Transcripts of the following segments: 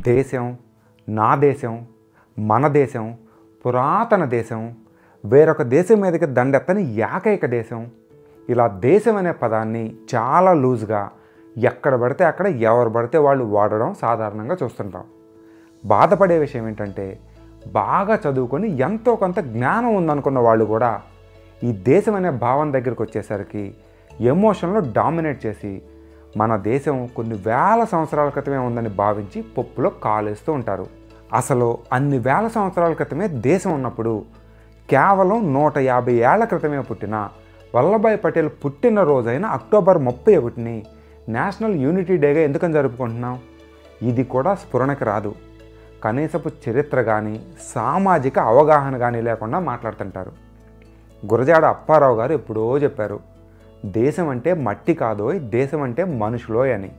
దేశం, నా దేశం, మన దేశం, పురాతన దేశం, వేరొక దేశం మీదకి దండెత్తని ఏకైక దేశం. ఇలా దేశం అనే పదాన్ని చాలా లూజ్గా ఎక్కడ పడితే అక్కడ ఎవరు పడితే వాళ్ళు వాడడం సాధారణంగా చూస్తుంటాం. బాధపడే విషయం ఏంటంటే బాగా చదువుకొని ఎంతో కొంత జ్ఞానం ఉందనుకున్న వాళ్ళు కూడా ఈ దేశం అనే భావం దగ్గరికి వచ్చేసరికి ఎమోషన్లో డామినేట్ చేసి మన దేశం కొన్ని వేల సంవత్సరాల క్రితమే ఉందని భావించి పప్పులో కాలేస్తూ ఉంటారు. అసలు అన్ని వేల సంవత్సరాల క్రితమే దేశం ఉన్నప్పుడు కేవలం 150 ఏళ్ల క్రితమే పుట్టిన వల్లభాయ్ పటేల్ పుట్టినరోజైన అక్టోబర్ 31ని నేషనల్ యూనిటీ డేగా ఎందుకని జరుపుకుంటున్నాం? ఇది కూడా స్ఫురణకి రాదు. కనీసపు చరిత్ర కానీ సామాజిక అవగాహన కానీ లేకుండా మాట్లాడుతుంటారు. గురజాడ అప్పారావు గారు ఎప్పుడో చెప్పారు, దేశం అంటే మట్టి కాదోయ్, దేశం అంటే మనుషులోయ్ అని.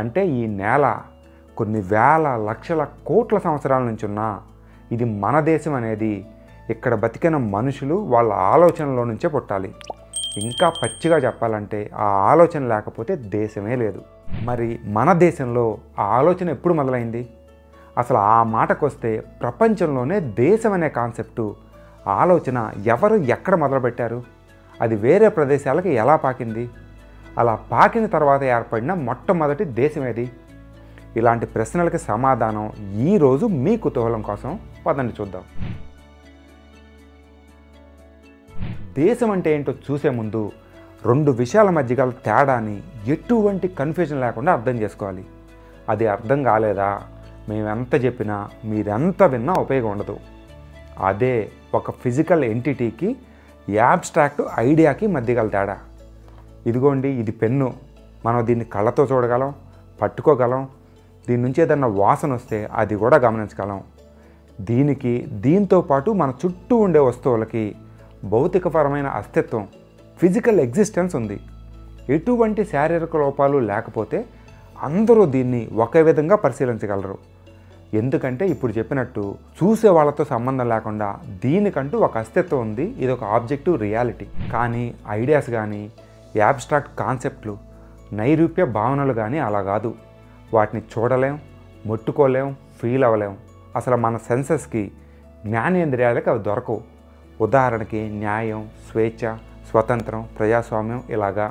అంటే ఈ నేల కొన్ని వేల లక్షల కోట్ల సంవత్సరాల నుంచి ఉన్నా ఇది మన దేశం అనేది ఇక్కడ బతికిన మనుషులు వాళ్ళ ఆలోచనలో నుంచే పుట్టాలి. ఇంకా పచ్చిగా చెప్పాలంటే ఆ ఆలోచన లేకపోతే దేశమే లేదు. మరి మన దేశంలో ఆ ఆలోచన ఎప్పుడు మొదలైంది? అసలు ఆ మాటకొస్తే ప్రపంచంలోనే దేశం అనే కాన్సెప్టు ఆలోచన ఎవరు ఎక్కడ మొదలుపెట్టారు? అది వేరే ప్రదేశాలకు ఎలా పాకింది? అలా పాకిన తర్వాత ఏర్పడిన మొట్టమొదటి దేశం ఏది? ఇలాంటి ప్రశ్నలకి సమాధానం ఈరోజు మీ కుతూహలం కోసం పదండి చూద్దాం. దేశం అంటే ఏంటో చూసే ముందు 2 విషయాల మధ్య గల తేడాని ఎటువంటి కన్ఫ్యూజన్ లేకుండా అర్థం చేసుకోవాలి. అది అర్థం కాలేదా మేమెంత చెప్పినా మీరెంత విన్నా ఉపయోగం ఉండదు. అదే ఒక ఫిజికల్ ఎంటిటీకి యాబ్స్ట్రాక్ట్ ఐడియాకి మధ్య గల తేడా. ఇదిగోండి, ఇది పెన్ను. మనం దీన్ని కళ్ళతో చూడగలం, పట్టుకోగలం, దీని నుంచి ఏదన్నా వాసన వస్తే అది కూడా గమనించగలం. దీంతో పాటు మన చుట్టూ ఉండే వస్తువులకి భౌతికపరమైన అస్తిత్వం, ఫిజికల్ ఎగ్జిస్టెన్స్ ఉంది. ఎటువంటి శారీరక లోపాలు లేకపోతే అందరూ దీన్ని ఒకే విధంగా పరిశీలించగలరు. ఎందుకంటే ఇప్పుడు చెప్పినట్టు చూసే వాళ్ళతో సంబంధం లేకుండా దీనికంటూ ఒక అస్తిత్వం ఉంది. ఇది ఒక ఆబ్జెక్టివ్ రియాలిటీ. కానీ ఐడియాస్ కానీ యాబ్స్ట్రాక్ట్ కాన్సెప్ట్లు, నైరూప్య భావనలు కానీ అలా కాదు. వాటిని చూడలేం, ముట్టుకోలేం, ఫీల్ అవ్వలేం. అసలు మన సెన్సెస్కి, జ్ఞానేంద్రియాలకి అవి దొరకవు. ఉదాహరణకి న్యాయం, స్వేచ్ఛ, స్వతంత్రం, ప్రజాస్వామ్యం ఇలాగా.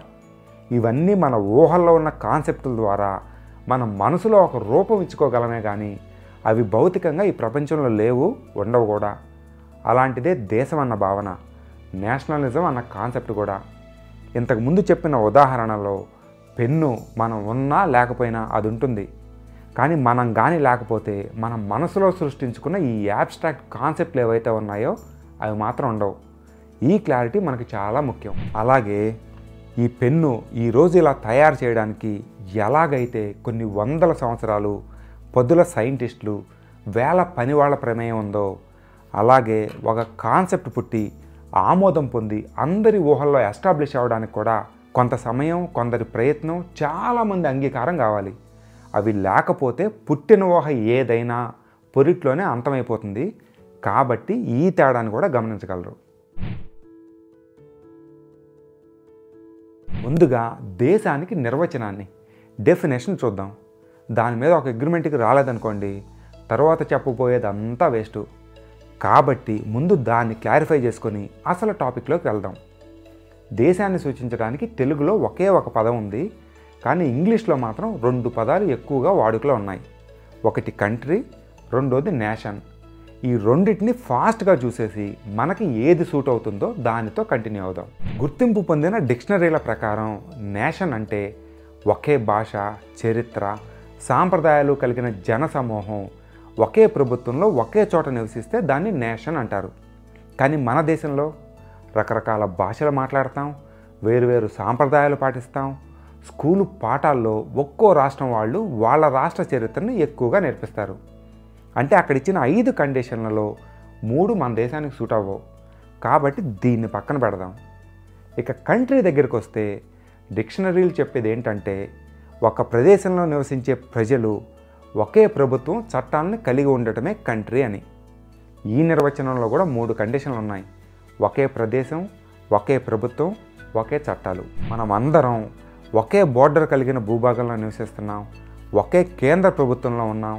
ఇవన్నీ మన ఊహల్లో ఉన్న కాన్సెప్టుల ద్వారా మన మనసులో ఒక రూపం ఇచ్చుకోగలమే కానీ అవి భౌతికంగా ఈ ప్రపంచంలో లేవు, ఉండవు కూడా. అలాంటిదే దేశం అన్న భావన, నేషనలిజం అన్న కాన్సెప్ట్ కూడా. ఇంతకుముందు చెప్పిన ఉదాహరణలో పెన్ను మనం ఉన్నా లేకపోయినా అది ఉంటుంది. కానీ మనం కానీ లేకపోతే మన మనసులో సృష్టించుకున్న ఈ యాబ్స్ట్రాక్ట్ కాన్సెప్ట్లు ఏవైతే ఉన్నాయో అవి మాత్రం ఉండవు. ఈ క్లారిటీ మనకి చాలా ముఖ్యం. అలాగే ఈ పెన్ను ఈరోజు ఇలా తయారు చేయడానికి ఎలాగైతే కొన్ని వందల సంవత్సరాలు పదుల సైంటిస్టులు, వేల పనివాళ్ల ప్రమేయం ఉందో, అలాగే ఒక కాన్సెప్ట్ పుట్టి ఆమోదం పొంది అందరి ఊహల్లో ఎస్టాబ్లిష్ అవ్వడానికి కూడా కొంత సమయం, కొందరి ప్రయత్నం, చాలామంది అంగీకారం కావాలి. అవి లేకపోతే పుట్టిన ఊహ ఏదైనా పొరిట్లోనే అంతమైపోతుంది. కాబట్టి ఈ తేడాన్ని కూడా గమనించగలరు. ముందుగా దేశానికి నిర్వచనాన్ని, డెఫినేషన్ చూద్దాం. దాని మీద ఒక అగ్రిమెంట్కి రాలేదనుకోండి, తర్వాత చెప్పబోయేది అంతా వేస్టు. కాబట్టి ముందు దాన్ని క్లారిఫై చేసుకొని అసలు టాపిక్లోకి వెళ్దాం. దేశాన్ని సూచించడానికి తెలుగులో ఒకే ఒక పదం ఉంది, కానీ ఇంగ్లీష్లో మాత్రం 2 పదాలు ఎక్కువగా వాడుకలో ఉన్నాయి. ఒకటి కంట్రీ, రెండోది నేషన్. ఈ రెండింటిని ఫాస్ట్గా చూసేసి మనకి ఏది సూట్ అవుతుందో దానితో కంటిన్యూ అవుదాం. గుర్తింపు పొందిన డిక్షనరీల ప్రకారం నేషన్ అంటే ఒకే భాష, చరిత్ర, సాంప్రదాయాలు కలిగిన జన సమూహం ఒకే ప్రభుత్వంలో ఒకే చోట నివసిస్తే దాన్ని నేషన్ అంటారు. కానీ మన దేశంలో రకరకాల భాషలు మాట్లాడతాం, వేరువేరు సాంప్రదాయాలు పాటిస్తాం. స్కూలు పాఠాల్లో ఒక్కో రాష్ట్రం వాళ్ళు వాళ్ళ రాష్ట్ర చరిత్రను ఎక్కువగా నేర్పిస్తారు. అంటే అక్కడ ఇచ్చిన 5 కండిషన్లలో 3 మన దేశానికి సూట్ అవ్వవు. కాబట్టి దీన్ని పక్కన పెడదాం. ఇక కంట్రీ దగ్గరికి వస్తే డిక్షనరీలు చెప్పేది ఏంటంటే ఒక ప్రదేశంలో నివసించే ప్రజలు ఒకే ప్రభుత్వం, చట్టాలను కలిగి ఉండటమే కంట్రీ అని. ఈ నిర్వచనంలో కూడా 3 కండిషన్లు ఉన్నాయి. ఒకే ప్రదేశం, ఒకే ప్రభుత్వం, ఒకే చట్టాలు. మనం అందరం ఒకే బోర్డర్ కలిగిన భూభాగంలో నివసిస్తున్నాం, ఒకే కేంద్ర ప్రభుత్వంలో ఉన్నాం,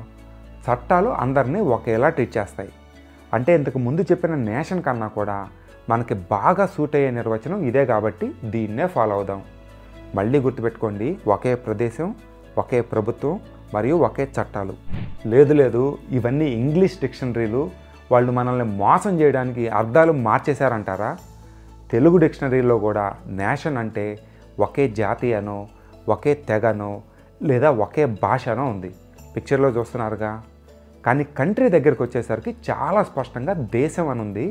చట్టాలు అందరినీ ఒకేలా ట్రీట్ చేస్తాయి. అంటే ఇంతకు ముందు చెప్పిన నేషన్ కన్నా కూడా మనకి బాగా సూట్ అయ్యే నిర్వచనం ఇదే కాబట్టి దీన్నే ఫాలో అవుదాం. మళ్ళీ గుర్తుపెట్టుకోండి, ఒకే ప్రదేశం, ఒకే ప్రభుత్వం మరియు ఒకే చట్టాలు. లేదు ఇవన్నీ ఇంగ్లీష్ డిక్షనరీలు, వాళ్ళు మనల్ని మోసం చేయడానికి అర్థాలు మార్చేశారంటారా? తెలుగు డిక్షనరీలో కూడా నేషన్ అంటే ఒకే జాతి అనో, ఒకే తెగనో, లేదా ఒకే భాషనో ఉంది. పిక్చర్లో చూస్తున్నారుగా. కానీ కంట్రీ దగ్గరికి వచ్చేసరికి చాలా స్పష్టంగా దేశం అని ఉంది.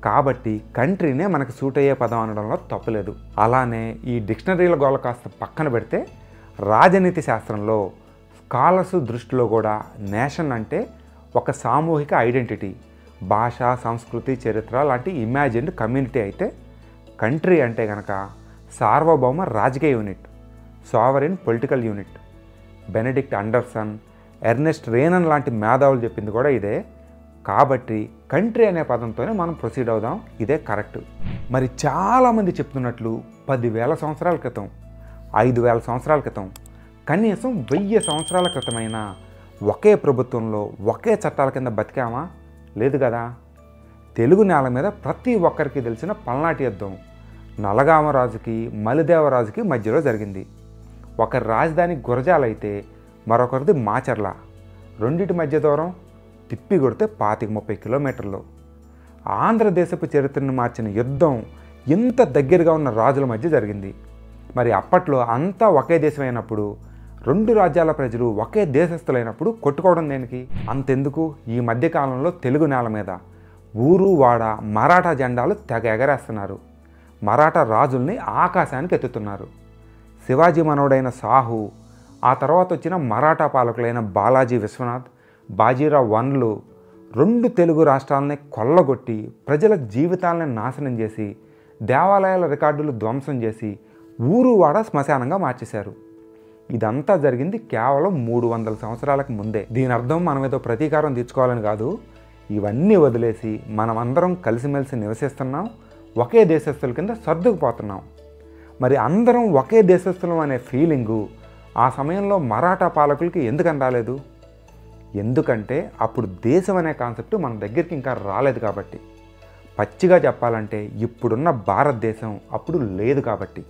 కాబట్టి కంట్రీనే మనకు సూట్ అయ్యే పదం అనడంలో తప్పులేదు. అలానే ఈ డిక్షనరీల గోల కాస్త పక్కన పెడితే రాజనీతి శాస్త్రంలో స్కాలర్స్ దృష్టిలో కూడా నేషన్ అంటే ఒక సామూహిక ఐడెంటిటీ, భాష, సంస్కృతి, చరిత్ర లాంటి ఇమాజిన్డ్ కమ్యూనిటీ అయితే కంట్రీ అంటే కనుక సార్వభౌమ రాజకీయ unit, sovereign political unit. Benedict Anderson, Ernest Renan లాంటి మేధావులు చెప్పింది కూడా ఇదే. కాబట్టి కంట్రీ అనే పదంతోనే మనం ప్రొసీడ్ అవుదాం, ఇదే కరెక్ట్. మరి చాలామంది చెప్తున్నట్లు 10,000 సంవత్సరాల క్రితం, 5,000 సంవత్సరాల క్రితం, కనీసం 1000 సంవత్సరాల క్రితమైనా ఒకే ప్రభుత్వంలో ఒకే చట్టాల కింద బతికామా? లేదు కదా. తెలుగు నేల మీద ప్రతి ఒక్కరికి తెలిసిన పల్నాటి యుద్ధం నలగామరాజుకి మలిదేవరాజుకి మధ్యలో జరిగింది. ఒకరి రాజధాని గురజాలైతే మరొకరిది మాచర్ల. రెండింటి మధ్య దూరం తిప్పి కొడితే 25-30 కిలోమీటర్లు. ఆంధ్రదేశపు చరిత్రను మార్చిన యుద్ధం ఇంత దగ్గరగా ఉన్న రాజుల మధ్య జరిగింది. మరి అప్పట్లో అంతా ఒకే దేశమైనప్పుడు, రెండు రాజ్యాల ప్రజలు ఒకే దేశస్థులైనప్పుడు కొట్టుకోవడం దేనికి? అంతెందుకు, ఈ మధ్యకాలంలో తెలుగు నేల మీద ఊరు వాడ మరాఠా జెండాలు తెగ ఎగరేస్తున్నారు. మరాఠా రాజుల్ని ఆకాశానికి ఎత్తుతున్నారు. శివాజీ మనవడైన సాహు, ఆ తర్వాత వచ్చిన మరాఠా పాలకులైన బాలాజీ విశ్వనాథ్, బాజీరావు వన్లు రెండు తెలుగు రాష్ట్రాలని కొల్లగొట్టి ప్రజల జీవితాలని నాశనం చేసి దేవాలయాల రికార్డులు ధ్వంసం చేసి ఊరు వాడ శ్మశానంగా మార్చేశారు. ఇదంతా జరిగింది కేవలం 300 సంవత్సరాలకు ముందే. దీని అర్థం మనం ఏదో ప్రతీకారం తీర్చుకోవాలని కాదు. ఇవన్నీ వదిలేసి మనమందరం కలిసిమెలిసి నివసిస్తున్నాం, ఒకే దేశస్తుల కింద సర్దుకుపోతున్నాం. మరి అందరం ఒకే దేశస్తులం అనే ఫీలింగు ఆ సమయంలో మరాఠా పాలకులకి ఎందుకని రాలేదు? ఎందుకంటే అప్పుడు దేశం అనే కాన్సెప్ట్ మన దగ్గరికి ఇంకా రాలేదు కాబట్టి. పచ్చిగా చెప్పాలంటే ఇప్పుడున్న భారతదేశం అప్పుడు లేదు కాబట్టి.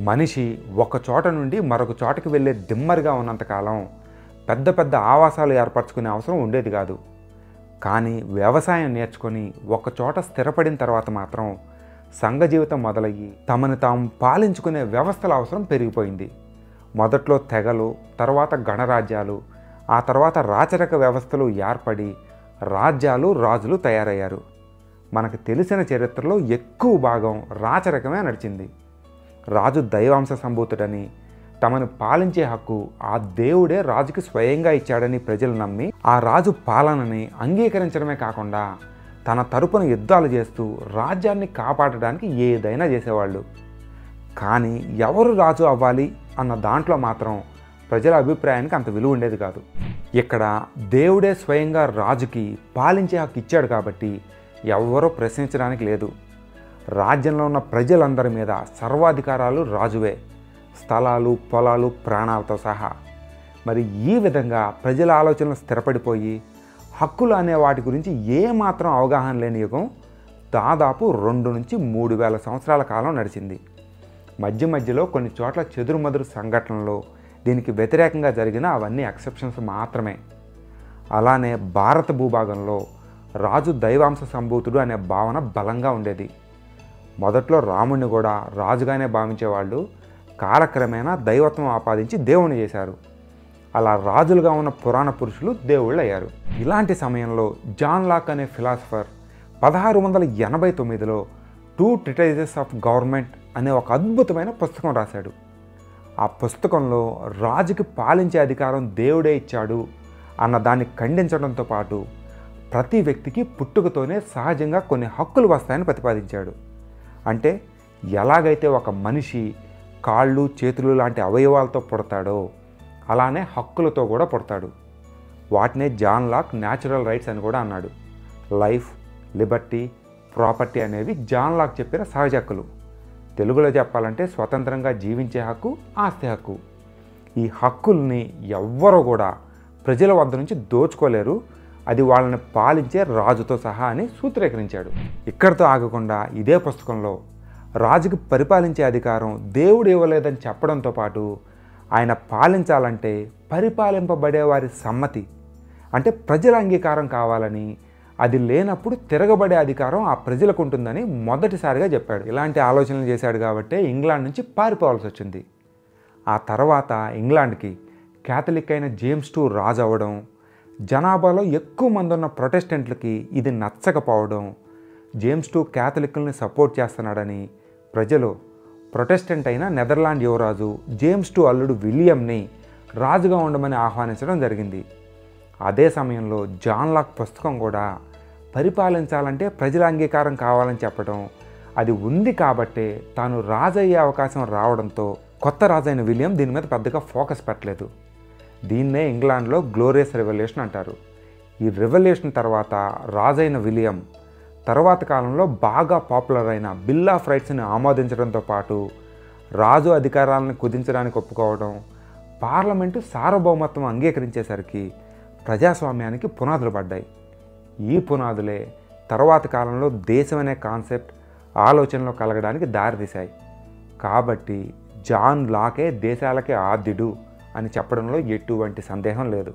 మనిషి ఒక చోట నుండి మరొక చోటకి వెళ్ళే దిమ్మరిగా ఉన్నంతకాలం పెద్ద పెద్ద ఆవాసాలు ఏర్పరచుకునే అవసరం ఉండేది కాదు. కానీ వ్యవసాయం నేర్చుకొని ఒక చోట స్థిరపడిన తర్వాత మాత్రం సంఘ జీవితం మొదలయ్యి తమను తాము పాలించుకునే వ్యవస్థల అవసరం పెరిగిపోయింది. మొదట్లో తెగలు, తర్వాత గణరాజ్యాలు, ఆ తర్వాత రాచరిక వ్యవస్థలు ఏర్పడి రాజ్యాలు, రాజులు తయారయ్యారు. మనకు తెలిసిన చరిత్రలో ఎక్కువ భాగం రాచరికమే నడిచింది. రాజు దైవాంశ సంభూతుడని, తమను పాలించే హక్కు ఆ దేవుడే రాజుకి స్వయంగా ఇచ్చాడని ప్రజలు నమ్మి ఆ రాజు పాలనని అంగీకరించడమే కాకుండా తన తరపున యుద్ధాలు చేస్తూ రాజ్యాన్ని కాపాడడానికి ఏదైనా చేసేవాళ్ళు. కానీ ఎవరు రాజు అవ్వాలి అన్న దాంట్లో మాత్రం ప్రజల అభిప్రాయానికి అంత విలువ ఉండేది కాదు. ఇక్కడ దేవుడే స్వయంగా రాజుకి పాలించే హక్కు ఇచ్చాడు కాబట్టి ఎవరూ ప్రశ్నించడానికి లేదు. రాజ్యంలో ఉన్న ప్రజలందరి మీద సర్వాధికారాలు రాజువే, స్థలాలు, పొలాలు, ప్రాణాలతో సహా. మరి ఈ విధంగా ప్రజల ఆలోచనలు స్థిరపడిపోయి హక్కులు అనే వాటి గురించి ఏమాత్రం అవగాహన లేని యుగం దాదాపు 2 నుంచి 3,000 సంవత్సరాల కాలం నడిచింది. మధ్యలో కొన్ని చోట్ల చెదురుమదురు సంఘటనలు, దీనికి వ్యతిరేకంగా జరిగిన అవన్నీ ఎక్సెప్షన్స్ మాత్రమే. అలానే భారత భూభాగంలో రాజు దైవాంశ సంభూతుడు అనే భావన బలంగా ఉండేది. మొదట్లో రాముడిని కూడా రాజుగానే భావించేవాళ్ళు. కాలక్రమేణా దైవత్వం ఆపాదించి దేవుణ్ణి చేశారు. అలా రాజులుగా ఉన్న పురాణ పురుషులు దేవుళ్ళు అయ్యారు. ఇలాంటి సమయంలో జాన్ లాక్ అనే ఫిలాసఫర్ 1689లో 2 ట్రిటైజెస్ ఆఫ్ గవర్నమెంట్ అనే ఒక అద్భుతమైన పుస్తకం రాశాడు. ఆ పుస్తకంలో రాజుకి పాలించే అధికారం దేవుడే ఇచ్చాడు అన్న దాన్ని ఖండించడంతో పాటు ప్రతి వ్యక్తికి పుట్టుకతోనే సహజంగా కొన్ని హక్కులు వస్తాయని ప్రతిపాదించాడు. అంటే ఎలాగైతే ఒక మనిషి కాళ్ళు, చేతులు లాంటి అవయవాలతో పుడతాడో అలానే హక్కులతో కూడా పుడతాడు. వాటినే జాన్ లాక్ న్యాచురల్ రైట్స్ అని కూడా అన్నాడు. లైఫ్, లిబర్టీ, ప్రాపర్టీ అనేవి జాన్ లాక్ చెప్పిన సహజ హక్కులు. తెలుగులో చెప్పాలంటే స్వతంత్రంగా జీవించే హక్కు, ఆస్తి హక్కు. ఈ హక్కుల్ని ఎవ్వరూ కూడా ప్రజల వద్ద నుంచి దోచుకోలేరు, అది వాళ్ళని పాలించే రాజుతో సహా అని సూత్రీకరించాడు. ఇక్కడితో ఆగకుండా ఇదే పుస్తకంలో రాజుకి పరిపాలించే అధికారం దేవుడు ఇవ్వలేదని చెప్పడంతో పాటు ఆయన పాలించాలంటే పరిపాలింపబడే వారి సమ్మతి అంటే ప్రజల అంగీకారం కావాలని, అది లేనప్పుడు తిరగబడే అధికారం ఆ ప్రజలకు ఉంటుందని మొదటిసారిగా చెప్పాడు. ఇలాంటి ఆలోచనలు చేశాడు కాబట్టే ఇంగ్లాండ్ నుంచి పారిపోవాల్సి వచ్చింది. ఆ తర్వాత ఇంగ్లాండ్కి క్యాథలిక్ అయిన జేమ్స్ II రాజు అవ్వడం, జనాభాలో ఎక్కువ మంది ఉన్న ప్రొటెస్టెంట్లకి ఇది నచ్చకపోవడం, జేమ్స్ II క్యాథలిక్ని సపోర్ట్ చేస్తున్నాడని ప్రజలు ప్రొటెస్టెంట్ అయిన నెదర్లాండ్ యువరాజు జేమ్స్ II అల్లుడు విలియంని రాజుగా ఉండమని ఆహ్వానించడం జరిగింది. అదే సమయంలో జాన్ లాక్ పుస్తకం కూడా పరిపాలించాలంటే ప్రజల అంగీకారం కావాలని చెప్పడం, అది ఉంది కాబట్టే తాను రాజు అయ్యే అవకాశం రావడంతో కొత్త రాజైన విలియం దీని మీద పెద్దగా ఫోకస్ పెట్టలేదు. దీన్నే ఇంగ్లాండ్లో గ్లోరియస్ రెవల్యూషన్ అంటారు. ఈ రెవల్యూషన్ తర్వాత రాజైన విలియం తర్వాత కాలంలో బాగా పాపులర్ అయిన బిల్ ఆఫ్ రైట్స్ని ఆమోదించడంతో పాటు రాజు అధికారాలను కుదించడానికి ఒప్పుకోవడం, పార్లమెంటు సార్వభౌమత్వం అంగీకరించేసరికి ప్రజాస్వామ్యానికి పునాదులు పడ్డాయి. ఈ పునాదులే తర్వాత కాలంలో దేశం అనే కాన్సెప్ట్ ఆలోచనలో కలగడానికి దారితీశాయి. కాబట్టి జాన్ లాకే దేశాలకే ఆద్యుడు అని చెప్పడంలో ఎటువంటి సందేహం లేదు.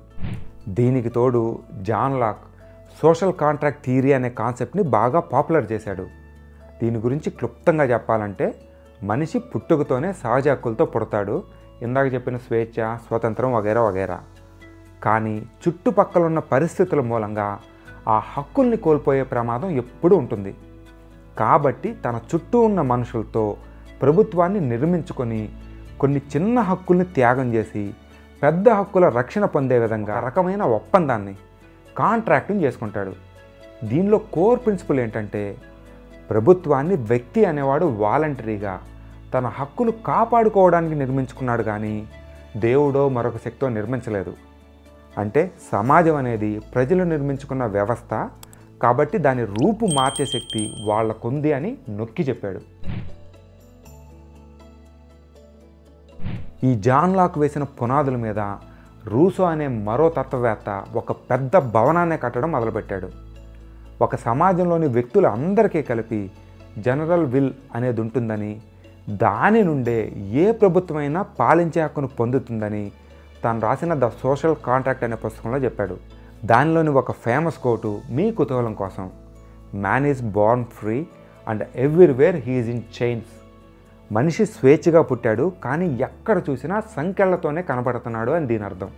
దీనికి తోడు John Locke social contract theory అనే కాన్సెప్ట్ని బాగా పాపులర్ చేశాడు. దీని గురించి క్లుప్తంగా చెప్పాలంటే మనిషి పుట్టుకతోనే సహజ హక్కులతో పుడతాడు, ఇందాక చెప్పిన స్వేచ్ఛ, స్వతంత్రం వగైరా వగైరా. కానీ చుట్టుపక్కల ఉన్న పరిస్థితుల మూలంగా ఆ హక్కుల్ని కోల్పోయే ప్రమాదం ఎప్పుడూ ఉంటుంది. కాబట్టి తన చుట్టూ ఉన్న మనుషులతో ప్రభుత్వాన్ని నిర్మించుకొని కొన్ని చిన్న హక్కుల్ని త్యాగం చేసి పెద్ద హక్కుల రక్షణ పొందే విధంగా రకమైన ఒప్పందాన్ని కాంట్రాక్టింగ్ చేసుకుంటాడు. దీనిలో కోర్ ప్రిన్సిపల్ ఏంటంటే ప్రభుత్వాన్ని వ్యక్తి అనేవాడు వాలంటరీగా తన హక్కులు కాపాడుకోవడానికి నిర్మించుకున్నాడు, కానీ దేవుడో మరొక శక్తో నిర్మించలేదు. అంటే సమాజం అనేది ప్రజలు నిర్మించుకున్న వ్యవస్థ కాబట్టి దాని రూపు మార్చే శక్తి వాళ్ళకుంది అని నొక్కి చెప్పాడు. ఈ జాన్ లాక్ వేసిన పునాదుల మీద రూసో అనే మరో తత్వవేత్త ఒక పెద్ద భవనాన్ని కట్టడం మొదలుపెట్టాడు. ఒక సమాజంలోని వ్యక్తులు అందరికీ కలిపి జనరల్ విల్ అనేది ఉంటుందని, దాని నుండే ఏ ప్రభుత్వమైనా పాలించే హక్కును పొందుతుందని తాను రాసిన ద సోషల్ కాంట్రాక్ట్ అనే పుస్తకంలో చెప్పాడు. దానిలోని ఒక ఫేమస్ కోటు మీ కుతూహలం కోసం, man is Born free and everywhere he is in chains. మనిషి స్వేచ్ఛగా పుట్టాడు, కానీ ఎక్కడ చూసినా సంకెళ్లతోనే కనబడుతున్నాడు అని దీని అర్థం.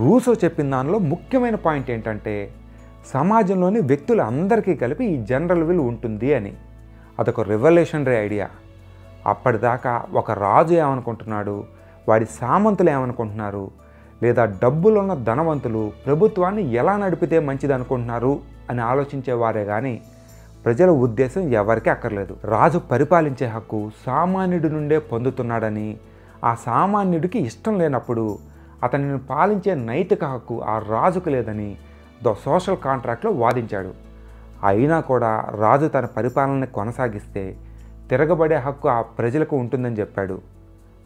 రూసో చెప్పిన దానిలో ముఖ్యమైన పాయింట్ ఏంటంటే సమాజంలోని వ్యక్తులు అందరికీ కలిపి ఈ జనరల్ విల్ ఉంటుంది అని. అదొక రెవల్యూషనరీ ఐడియా. అప్పటిదాకా ఒక రాజు ఏమనుకుంటున్నాడు, వాడి సామంతులు ఏమనుకుంటున్నారు, లేదా డబ్బులున్న ధనవంతులు ప్రభుత్వాన్ని ఎలా నడిపితే మంచిది అనుకుంటున్నారు అని ఆలోచించేవారే కానీ ప్రజల ఉద్దేశం ఎవరికీ అక్కర్లేదు. రాజు పరిపాలించే హక్కు సామాన్యుడి నుండే పొందుతున్నాడని, ఆ సామాన్యుడికి ఇష్టం లేనప్పుడు అతనిని పాలించే నైతిక హక్కు ఆ రాజుకు లేదని ద సోషల్ కాంట్రాక్ట్లో వాదించాడు. అయినా కూడా రాజు తన పరిపాలనని కొనసాగిస్తే తిరగబడే హక్కు ఆ ప్రజలకు ఉంటుందని చెప్పాడు.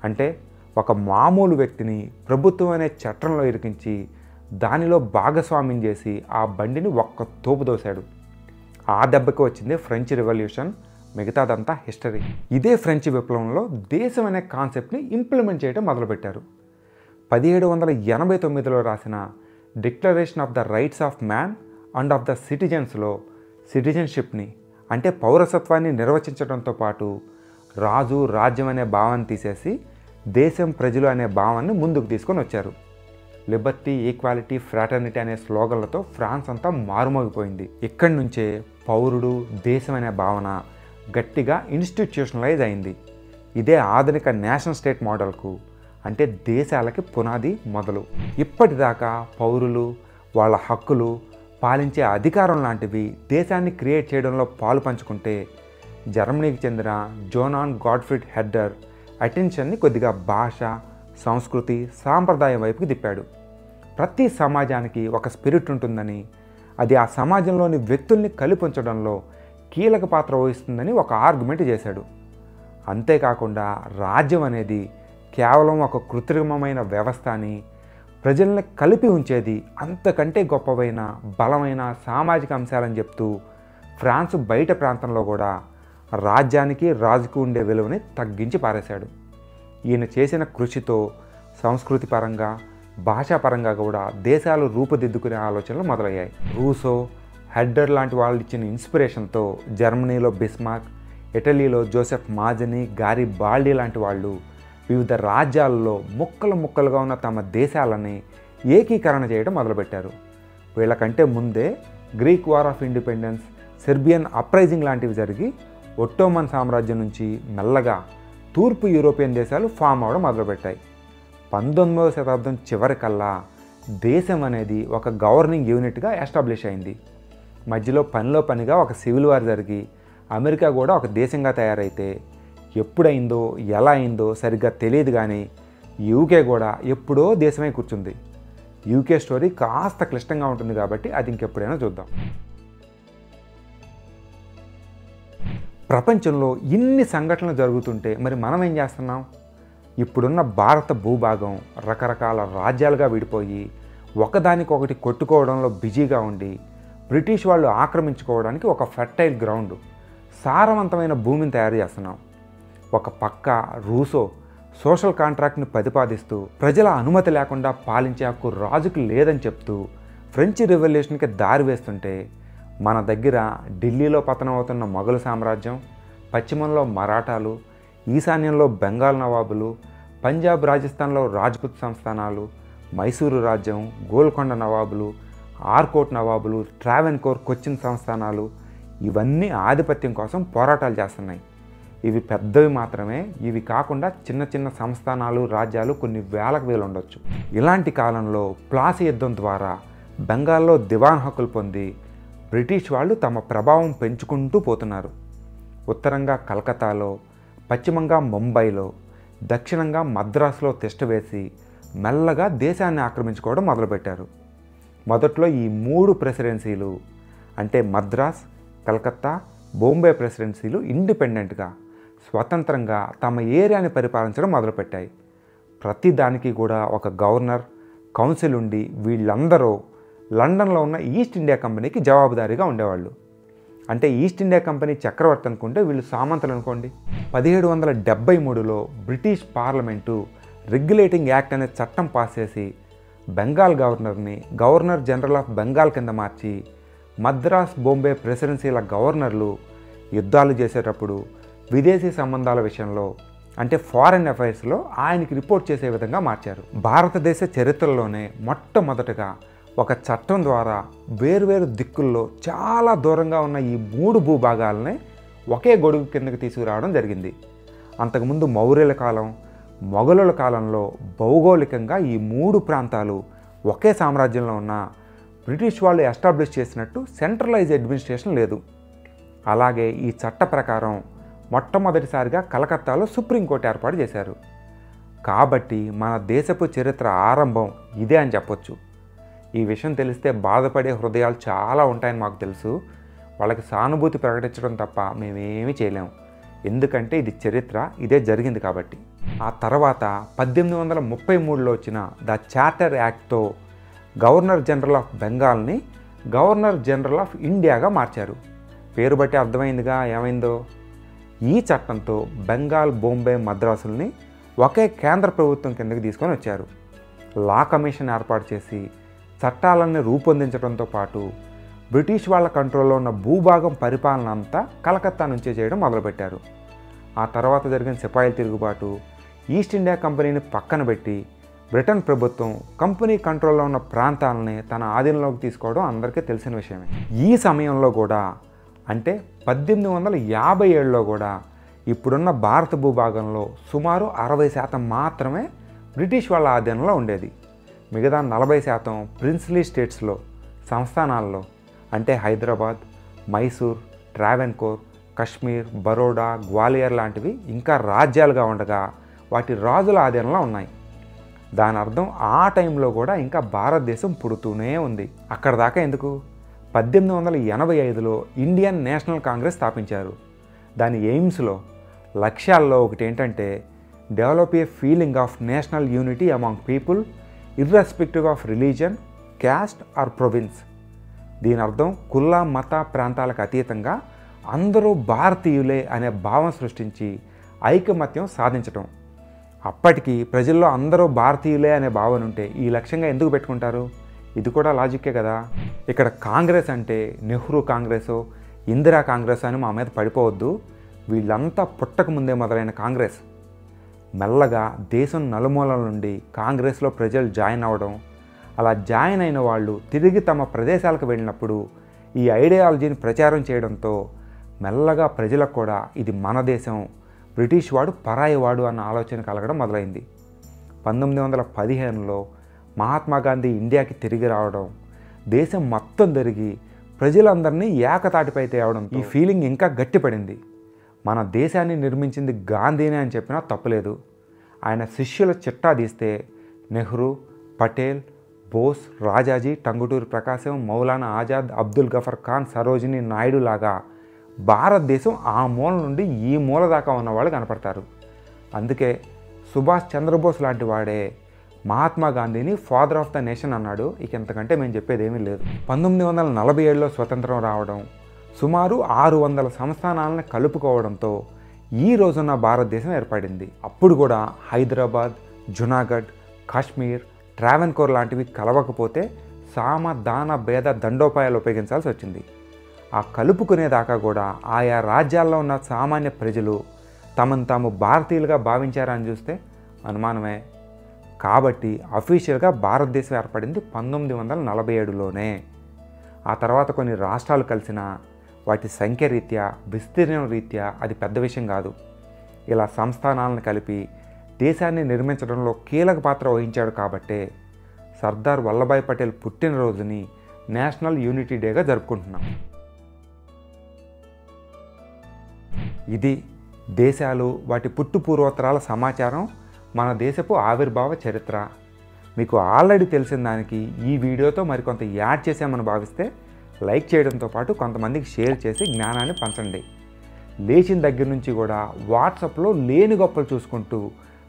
అంటే ఒక మామూలు వ్యక్తిని ప్రభుత్వం అనే చట్టంలో ఇరికించి దానిలో భాగస్వామ్యం చేసి ఆ బండిని ఒక్క తోపు దోశాడు. ఆ దెబ్బకి వచ్చింది ఫ్రెంచ్ రెవల్యూషన్, మిగతాదంతా హిస్టరీ. ఇదే ఫ్రెంచ్ విప్లవంలో దేశం అనే కాన్సెప్ట్ని ఇంప్లిమెంట్ చేయడం మొదలుపెట్టారు. 1789లో రాసిన declaration of the rights of man and of the సిటిజన్స్లో సిటిజన్షిప్ని అంటే పౌరసత్వాన్ని నిర్వచించడంతో పాటు రాజు రాజ్యం అనే భావాన్ని తీసేసి దేశం ప్రజలు అనే భావాన్ని ముందుకు తీసుకొని వచ్చారు. లిబర్టీ, ఈక్వాలిటీ, ఫ్రాటర్నిటీ అనే స్లోగన్లతో ఫ్రాన్స్ అంతా మారుమోగిపోయింది. ఇక్కడి నుంచే పౌరుడు, దేశం అనే భావన గట్టిగా ఇన్స్టిట్యూషనలైజ్ అయింది. ఇదే ఆధునిక నేషనల్ స్టేట్ మోడల్కు అంటే దేశాలకి పునాది మొదలు. ఇప్పటిదాకా పౌరులు, వాళ్ళ హక్కులు, పాలించే అధికారం లాంటివి దేశాన్ని క్రియేట్ చేయడంలో పాలు పంచుకుంటే జర్మనీకి చెందిన జోనాన్ గాడ్ఫ్రీడ్ హెడ్డర్ అటెన్షన్ని కొద్దిగా భాష, సంస్కృతి, సాంప్రదాయం వైపుకి తిప్పాడు. ప్రతి సమాజానికి ఒక స్పిరిట్ ఉంటుందని, అది ఆ సమాజంలోని వ్యక్తుల్ని కలిపొంచడంలో కీలక పాత్ర వహిస్తుందని ఒక ఆర్గ్యుమెంట్ చేశాడు. అంతేకాకుండా రాజ్యం అనేది కేవలం ఒక కృత్రిమమైన వ్యవస్థ అని, ప్రజల్ని కలిపి ఉంచేది అంతకంటే గొప్పవైన బలమైన సామాజిక అంశాలని చెప్తూ ఫ్రాన్స్ బయట ప్రాంతంలో కూడా రాజ్యానికి రాజుకు ఉండే విలువని తగ్గించి పారేశాడు. ఈయన చేసిన కృషితో సంస్కృతి పరంగా భాషాపరంగా కూడా దేశాలు రూపుదిద్దుకునే ఆలోచనలు మొదలయ్యాయి. రూసో, హెడ్డర్ లాంటి వాళ్ళు ఇచ్చిన ఇన్స్పిరేషన్తో జర్మనీలో బిస్మార్క్, ఇటలీలో జోసెఫ్ మాజని, గారి బాల్డీ లాంటి వాళ్ళు వివిధ రాజ్యాలలో ముక్కలు ముక్కలుగా ఉన్న తమ దేశాలని ఏకీకరణ చేయడం మొదలుపెట్టారు. వీళ్ళకంటే ముందే Greek war of independence, Serbian uprising లాంటివి జరిగి ఒట్టోమన్ సామ్రాజ్యం నుంచి మెల్లగా తూర్పు యూరోపియన్ దేశాలు ఫామ్ అవడం మొదలుపెట్టాయి. 19వ శతాబ్దం చివరికల్లా దేశం అనేది ఒక గవర్నింగ్ యూనిట్గా ఎస్టాబ్లిష్ అయింది. మధ్యలో పనిలో పనిగా ఒక సివిల్ వార్ జరిగి అమెరికా కూడా ఒక దేశంగా తయారైతే ఎప్పుడైందో ఎలా అయిందో సరిగ్గా తెలియదు, కానీ యూకే కూడా ఎప్పుడో దేశమై కూర్చుంది. యూకే స్టోరీ కాస్త క్లిష్టంగా ఉంటుంది కాబట్టి అది ఇంకెప్పుడైనా చూద్దాం. ప్రపంచంలో ఇన్ని సంఘటనలు జరుగుతుంటే మరి మనం ఏం చేస్తున్నాం? ఇప్పుడున్న భారత భూభాగం రకరకాల రాజ్యాలుగా విడిపోయి ఒకదానికొకటి కొట్టుకోవడంలో బిజీగా ఉండి బ్రిటిష్ వాళ్ళు ఆక్రమించుకోవడానికి ఒక ఫెర్టైల్ గ్రౌండ్, సారవంతమైన భూమిని తయారు చేస్తున్నాం. ఒక పక్క రూసో సోషల్ కాంట్రాక్ట్ని ప్రతిపాదిస్తూ ప్రజల అనుమతి లేకుండా పాలించే హక్కు రాజుకు లేదని చెప్తూ ఫ్రెంచ్ రెవల్యూషన్కి దారి వేస్తుంటే, మన దగ్గర ఢిల్లీలో పతనమవుతున్న మొఘలు సామ్రాజ్యం, పశ్చిమంలో మరాఠాలు, ఈశాన్యంలో బెంగాల్ నవాబులు, పంజాబ్ రాజస్థాన్లో రాజ్పుత్ సంస్థానాలు, మైసూరు రాజ్యం, గోల్కొండ నవాబులు, ఆర్కోట్ నవాబులు, ట్రావెన్కోర్ కొచ్చిన్ సంస్థానాలు ఇవన్నీ ఆధిపత్యం కోసం పోరాటాలు చేస్తున్నాయి. ఇవి పెద్దవి మాత్రమే. ఇవి కాకుండా చిన్న చిన్న సంస్థానాలు, రాజ్యాలు కొన్ని వేలకు వేలు ఉండొచ్చు. ఇలాంటి కాలంలో ప్లాసీ యుద్ధం ద్వారా బెంగాల్లో దివాన్ హక్కులు పొంది బ్రిటిష్ వాళ్ళు తమ ప్రభావం పెంచుకుంటూ పోతున్నారు. ఉత్తరంగా కలకత్తాలో, పశ్చిమంగా ముంబైలో, దక్షిణంగా మద్రాసులో తిష్టవేసి మెల్లగా దేశాన్ని ఆక్రమించుకోవడం మొదలుపెట్టారు. మొదట్లో ఈ 3 ప్రెసిడెన్సీలు అంటే మద్రాస్, కలకత్తా, బాంబే ప్రెసిడెన్సీలు ఇండిపెండెంట్గా స్వతంత్రంగా తమ ఏరియాని పరిపాలించడం మొదలుపెట్టాయి. ప్రతి దానికి కూడా ఒక గవర్నర్, కౌన్సిల్ ఉండి వీళ్ళందరూ లండన్లో ఉన్న ఈస్ట్ ఇండియా కంపెనీకి జవాబుదారీగా ఉండేవాళ్ళు. అంటే ఈస్ట్ ఇండియా కంపెనీ చక్రవర్తి అనుకుంటే వీళ్ళు సామంతులు అనుకోండి. 1773లో బ్రిటిష్ పార్లమెంటు రెగ్యులేటింగ్ యాక్ట్ అనే చట్టం పాస్ చేసి బెంగాల్ గవర్నర్ని గవర్నర్ జనరల్ ఆఫ్ బెంగాల్ కింద మార్చి మద్రాస్, బాంబే ప్రెసిడెన్సీల గవర్నర్లు యుద్ధాలు చేసేటప్పుడు విదేశీ సంబంధాల విషయంలో అంటే ఫారెన్ అఫైర్స్లో ఆయనకి రిపోర్ట్ చేసే విధంగా మార్చారు. భారతదేశ చరిత్రలోనే మొట్టమొదటగా ఒక చట్టం ద్వారా వేరువేరు దిక్కుల్లో చాలా దూరంగా ఉన్న ఈ 3 భూభాగాలనే ఒకే గొడుగు కిందకి తీసుకురావడం జరిగింది. అంతకుముందు మౌర్యుల కాలం, మొఘలుల కాలంలో భౌగోళికంగా ఈ 3 ప్రాంతాలు ఒకే సామ్రాజ్యంలో ఉన్న బ్రిటిష్ వాళ్ళు ఎస్టాబ్లిష్ చేసినట్టు సెంట్రలైజ్ అడ్మినిస్ట్రేషన్ లేదు. అలాగే ఈ చట్ట ప్రకారం మొట్టమొదటిసారిగా కలకత్తాలో సుప్రీంకోర్టు ఏర్పాటు చేశారు. కాబట్టి మన దేశపు చరిత్ర ఆరంభం ఇదే అని చెప్పొచ్చు. ఈ విషయం తెలిస్తే బాధపడే హృదయాలు చాలా ఉంటాయని మాకు తెలుసు. వాళ్ళకి సానుభూతి ప్రకటించడం తప్ప మేమేమీ చేయలేము. ఎందుకంటే ఇది చరిత్ర, ఇదే జరిగింది కాబట్టి. ఆ తర్వాత 1833లో వచ్చిన ద చార్టర్ యాక్ట్తో గవర్నర్ జనరల్ ఆఫ్ బెంగాల్ని గవర్నర్ జనరల్ ఆఫ్ ఇండియాగా మార్చారు. పేరు బట్టి అర్థమైందిగా ఏమైందో. ఈ చట్టంతో బెంగాల్, బాంబే, మద్రాసుల్ని ఒకే కేంద్ర ప్రభుత్వం కిందకి తీసుకొని వచ్చారు. లా కమిషన్ ఏర్పాటు చేసి చట్టాలన్నీ రూపొందించడంతో పాటు బ్రిటిష్ వాళ్ళ కంట్రోల్లో ఉన్న భూభాగం పరిపాలన అంతా కలకత్తా నుంచే చేయడం మొదలుపెట్టారు. ఆ తర్వాత జరిగిన సిపాయిల తిరుగుబాటు, ఈస్ట్ ఇండియా కంపెనీని పక్కన పెట్టి బ్రిటన్ ప్రభుత్వం కంపెనీ కంట్రోల్లో ఉన్న ప్రాంతాలని తన ఆధీనంలోకి తీసుకోవడం అందరికీ తెలిసిన విషయమే. ఈ సమయంలో కూడా అంటే 1857లో కూడా ఇప్పుడున్న భారత భూభాగంలో సుమారు 60% మాత్రమే బ్రిటిష్ వాళ్ళ ఆధీనంలో ఉండేది. మిగతా 40% ప్రిన్స్లీ స్టేట్స్లో, సంస్థానాల్లో అంటే హైదరాబాద్, మైసూర్, ట్రావెన్కోర్, కశ్మీర్, బరోడా, గ్వాలియర్ లాంటివి ఇంకా రాజ్యాలుగా ఉండగా వాటి రాజుల ఆధీనంలో ఉన్నాయి. దాని అర్థం ఆ టైంలో కూడా ఇంకా భారతదేశం పుడుతూనే ఉంది. అక్కడ దాకా ఎందుకు, 1885లో ఇండియన్ నేషనల్ కాంగ్రెస్ స్థాపించారు. దాని ఎయిమ్స్లో లక్ష్యాల్లో ఒకటి ఏంటంటే develop a feeling of national unity among people irrespective of religion, caste or province. దీని అర్థం కుల మత ప్రాంతాలకు అతీతంగా అందరూ భారతీయులే అనే భావం సృష్టించి ఐకమత్యం సాధించటం. అప్పటికి ప్రజల్లో అందరూ భారతీయులే అనే భావన ఉంటే ఈ లక్ష్యంగా ఎందుకు పెట్టుకుంటారు? ఇది కూడా లాజిక్కే కదా. ఇక్కడ కాంగ్రెస్ అంటే నెహ్రూ కాంగ్రెస్, ఇందిరా కాంగ్రెస్ అని మా మీద పడిపోవద్దు. వీళ్ళంతా పుట్టక ముందే మొదలైన కాంగ్రెస్. మెల్లగా దేశం నలుమూలల నుండి కాంగ్రెస్లో ప్రజలు జాయిన్ అవ్వడం, అలా జాయిన్ అయిన వాళ్ళు తిరిగి తమ ప్రదేశాలకు వెళ్ళినప్పుడు ఈ ఐడియాలజీని ప్రచారం చేయడంతో మెల్లగా ప్రజలకు కూడా ఇది మన దేశం, బ్రిటిష్ వాడు పరాయి వాడు అన్న ఆలోచన కలగడం మొదలైంది. 1915లో మహాత్మా గాంధీ ఇండియాకి తిరిగి రావడం, దేశం మొత్తం తిరిగి ప్రజలందరినీ ఏకతాటిపై తేవడం, ఈ ఫీలింగ్ ఇంకా గట్టిపడింది. మన దేశాన్ని నిర్మించింది గాంధీనే అని చెప్పినా తప్పులేదు. ఆయన శిష్యుల చిట్టా తీస్తే నెహ్రూ, పటేల్, బోస్, రాజాజీ, టంగుటూరి ప్రకాశం, మౌలానా ఆజాద్, అబ్దుల్ గఫర్ ఖాన్, సరోజినీ నాయుడు లాగా భారతదేశం ఆ మూల నుండి ఈ మూల దాకా ఉన్నవాళ్ళు కనపడతారు. అందుకే సుభాష్ చంద్రబోస్ లాంటి వాడే మహాత్మా గాంధీని ఫాదర్ ఆఫ్ ద నేషన్ అన్నాడు. ఇక ఇంతకంటే మేము చెప్పేది ఏమీ లేదు. 1947లో స్వతంత్రం రావడం, సుమారు 600 సంస్థానాలను కలుపుకోవడంతో ఈ రోజున్న భారతదేశం ఏర్పడింది. అప్పుడు కూడా హైదరాబాద్, జునాగఢ్, కాశ్మీర్, ట్రావెన్కోర్ లాంటివి కలవకపోతే సామ దాన భేద దండోపాయాలు ఉపయోగించాల్సి వచ్చింది. ఆ కలుపుకునేదాకా కూడా ఆయా రాజ్యాల్లో ఉన్న సామాన్య ప్రజలు తమను తాము భారతీయులుగా భావించారని చూస్తే అనుమానమే. కాబట్టి అఫీషియల్గా భారతదేశం ఏర్పడింది 1947లోనే. ఆ తర్వాత కొన్ని రాష్ట్రాలు కలిసిన వాటి సంఖ్య రీత్యా, విస్తీర్ణం రీత్యా అది పెద్ద విషయం కాదు. ఇలా సంస్థానాలను కలిపి దేశాన్ని నిర్మించడంలో కీలక పాత్ర వహించాడు కాబట్టే సర్దార్ వల్లభాయ్ పటేల్ పుట్టినరోజుని నేషనల్ యూనిటీ డేగా జరుపుకుంటున్నాం. ఇది దేశాలు, వాటి పుట్టు పూర్వోత్తరాల సమాచారం, మన దేశపు ఆవిర్భావ చరిత్ర. మీకు ఆల్రెడీ తెలిసిన దానికి ఈ వీడియోతో మరికొంత యాడ్ చేసామని భావిస్తే లైక్ చేయడంతో పాటు కొంతమందికి షేర్ చేసి జ్ఞానాన్ని పంచండి. లేచిన దగ్గర నుంచి కూడా వాట్సాప్లో లేని గొప్పలు చూసుకుంటూ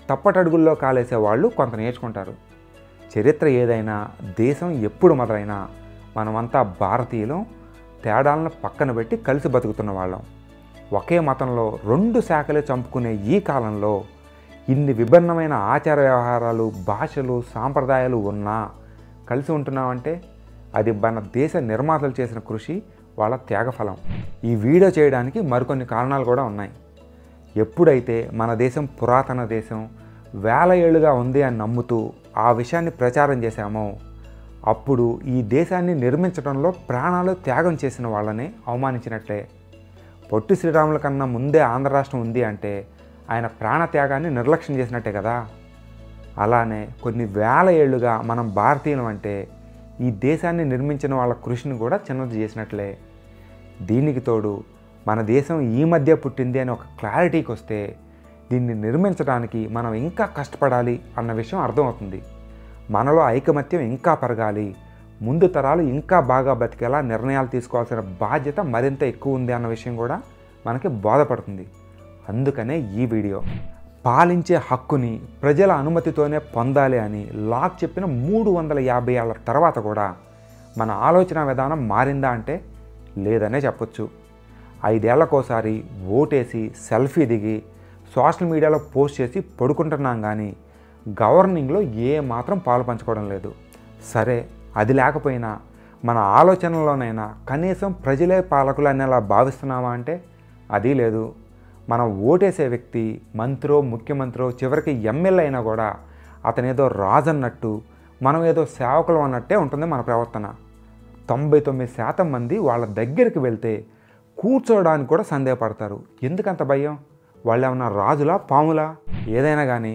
తప్పటడుగుల్లో కాలేసే వాళ్ళు కొంత నేర్చుకుంటారు. చరిత్ర ఏదైనా, దేశం ఎప్పుడు మొదలైనా మనమంతా భారతీయులం. తేడాలను పక్కన పెట్టి కలిసి బతుకుతున్న వాళ్ళం. ఒకే మతంలో 2 శాఖలే చంపుకునే ఈ కాలంలో ఇన్ని విభిన్నమైన ఆచార వ్యవహారాలు, భాషలు, సాంప్రదాయాలు ఉన్నా కలిసి ఉంటున్నామంటే అది మన దేశ నిర్మాతలు చేసిన కృషి, వాళ్ళ త్యాగఫలం. ఈ వీడియో చేయడానికి మరికొన్ని కారణాలు కూడా ఉన్నాయి. ఎప్పుడైతే మన దేశం పురాతన దేశం, వేల ఏళ్ళుగా ఉంది అని నమ్ముతూ ఆ విషయాన్ని ప్రచారం చేశామో అప్పుడు ఈ దేశాన్ని నిర్మించడంలో ప్రాణాలు త్యాగం చేసిన వాళ్ళని అవమానించినట్లే. పొట్టి శ్రీరాముల కన్నా ముందే ఆంధ్ర రాష్ట్రం ఉంది అంటే ఆయన ప్రాణత్యాగాన్ని నిర్లక్ష్యం చేసినట్టే కదా. అలానే కొన్ని వేల ఏళ్ళుగా మనం భారతీయులం అంటే ఈ దేశాన్ని నిర్మించిన వాళ్ళ కృషిని కూడా చిన్నది చేసినట్లే. దీనికి తోడు మన దేశం ఈ మధ్య పుట్టింది అని ఒక క్లారిటీకి వస్తే దీన్ని నిర్మించడానికి మనం ఇంకా కష్టపడాలి అన్న విషయం అర్థమవుతుంది. మనలో ఐకమత్యం ఇంకా పెరగాలి, ముందు తరాలు ఇంకా బాగా బతికేలా నిర్ణయాలు తీసుకోవాల్సిన బాధ్యత మరింత ఎక్కువ ఉంది అన్న విషయం కూడా మనకి బోధపడుతుంది. అందుకనే ఈ వీడియో. పాలించే హక్కుని ప్రజల అనుమతితోనే పొందాలి అని లాక్ చెప్పిన 350 ఏళ్ల తర్వాత కూడా మన ఆలోచన విధానం మారిందా అంటే లేదనే చెప్పొచ్చు. 5 ఏళ్లకోసారి ఓటేసి సెల్ఫీ దిగి సోషల్ మీడియాలో పోస్ట్ చేసి పడుకుంటున్నాం కానీ గవర్నింగ్లో ఏ మాత్రం పాలు పంచుకోవడం లేదు. సరే, అది లేకపోయినా మన ఆలోచనలోనైనా కనీసం ప్రజలే పాలకులు అనేలా భావిస్తున్నామా అంటే అది లేదు. మనం ఓటేసే వ్యక్తి మంత్రో, ముఖ్యమంత్రో, చివరికి ఎమ్మెల్యే అయినా కూడా అతనేదో రాజన్నట్టు, మనం ఏదో సేవకులు అన్నట్టే ఉంటుంది మన ప్రవర్తన. 99% మంది వాళ్ళ దగ్గరికి వెళ్తే కూర్చోవడానికి కూడా సందేహపడతారు. ఎందుకంత భయం? వాళ్ళు ఏమన్నా రాజులా, పాములా? ఏదైనా కానీ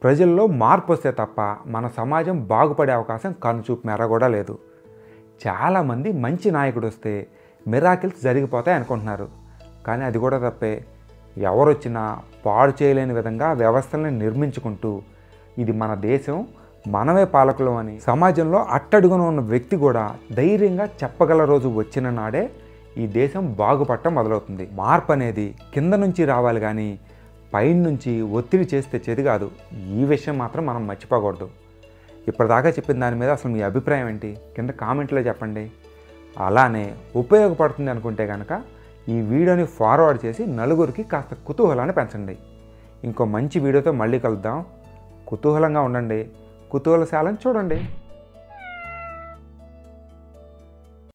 ప్రజల్లో మార్పు వస్తే తప్ప మన సమాజం బాగుపడే అవకాశం కనుచూపు మేర కూడా లేదు. చాలామంది మంచి నాయకుడు వస్తే మిరాకిల్స్ జరిగిపోతాయి అనుకుంటున్నారు. కానీ అది కూడా తప్పే. ఎవరొచ్చినా పాడు చేయలేని విధంగా వ్యవస్థల్ని నిర్మించుకుంటూ ఇది మన దేశం, మనమే పాలకులు అని సమాజంలో అట్టడుగున ఉన్న వ్యక్తి కూడా ధైర్యంగా చెప్పగల రోజు వచ్చిన నాడే ఈ దేశం బాగుపడటం మొదలవుతుంది. మార్పు అనేది కింద నుంచి రావాలి కానీ పైనుంచి ఒత్తిడి చేసి తెచ్చేది కాదు. ఈ విషయం మాత్రం మనం మర్చిపోకూడదు. ఇప్పటిదాకా చెప్పిన దాని మీద అసలు మీ అభిప్రాయం ఏంటి కింద కామెంట్లో చెప్పండి. అలానే ఉపయోగపడుతుంది అనుకుంటే కనుక ఈ వీడియోని ఫార్వర్డ్ చేసి నలుగురికి కాస్త కుతూహలాన్ని పెంచండి. ఇంకో మంచి వీడియోతో మళ్ళీ కలుద్దాం. కుతూహలంగా ఉండండి, కుతూహలశాలను చూడండి.